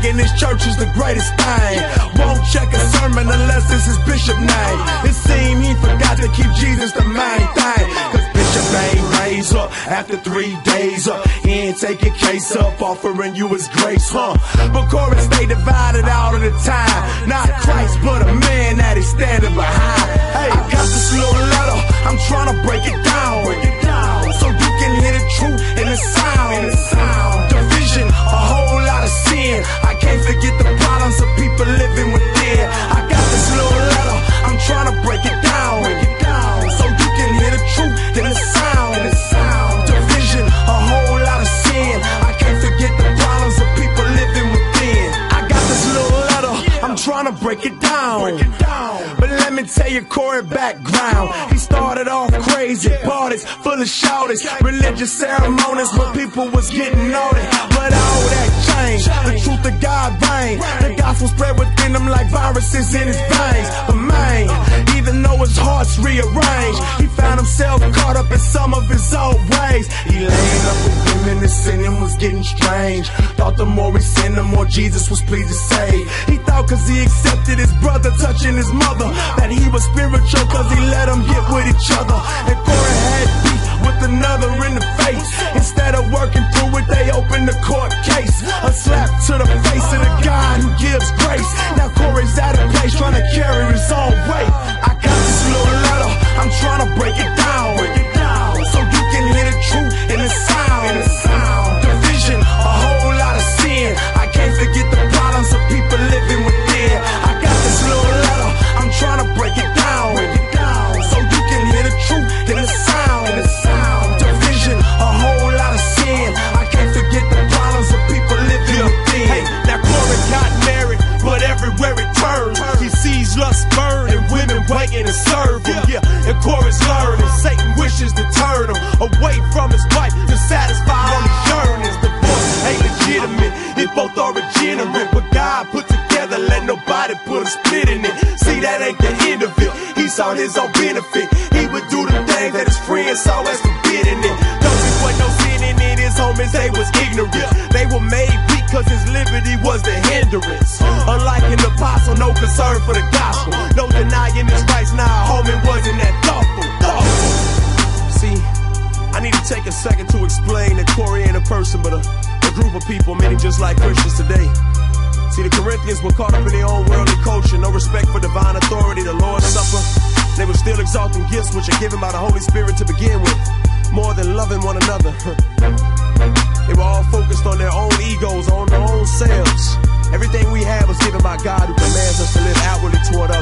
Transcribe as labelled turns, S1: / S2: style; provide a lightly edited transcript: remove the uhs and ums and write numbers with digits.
S1: bragging his church is the greatest thing. Won't check a sermon unless it's his bishop name. It seemed he forgot to keep Jesus the main thing. Cause Bishop ain't raised up after 3 days up. He ain't taking case up, offering you his grace, huh? But chorus stay divided all of the time. Not Christ, but a man that he's standing behind. Hey, I got this little letter, I'm trying to break it down. So you can hear the truth in the sound. Division, a whole lot of sin. I can't forget the problems of people living within. I got this little letter, I'm trying to break it down. So you can hear the truth in the sound. Division, a whole lot of sin. I can't forget the problems of people living within. I got this little letter, I'm trying to break it down. But let me tell you Corey background. He started off crazy, parties full of shouters, religious ceremonies where people was getting naughty. But all that changed, the truth of God reigned. The gospel spread within him like viruses in his veins. But man, even though his heart's rearranged, he found himself caught up in some of his old ways. He laying up with women and sinning was getting strange. Thought the more he sinned, the more Jesus was pleased to save. He thought cause he accepted his brother touching his mother that he was spiritual cause he let them get with each other. And Corey had beef with another in the face. Instead of working through it, they opened the court case. A slap to the face of the God who gives grace. Now Corey's out of place trying to carry his own weight. I got this little letter, I'm trying to break it down. So you can hear the truth in the sound. Division, a whole lot of sin. I can't forget the problems of people living within. I got this little letter, I'm trying to break it down. So you can hear the truth in the sound. Division, a whole lot of sin. I can't forget the problems of people living within. Hey, now Corey got married, but everywhere he turns, he sees lust burn and women waiting to serve him. Yeah, and Corey's learning Satan wishes to turn him away from his wife to satisfy all his yearnings. Divorce ain't legitimate if both are regenerate. What God put together, let nobody put a split in it. See, that ain't the end of it. He saw his own benefit. He would do the things that his friends saw as forbidden it. Though there was no sin in it, his homies, they was ignorant. They were made weak cause his liberty was the hindrance. Unlike an apostle, no concern for the gospel. No denying his rights, nah, homie wasn't that thoughtful. See, I need to take a second to explain that Corey ain't a person but a group of people, many just like Christians today. See, the Corinthians were caught up in their own worldly culture, no respect for divine authority, the Lord's Supper. They were still exalting gifts which are given by the Holy Spirit to begin with, more than loving one another. They were all focused on their own egos, on their own selves. Everything we have was given by God who commands us to live outwardly toward others.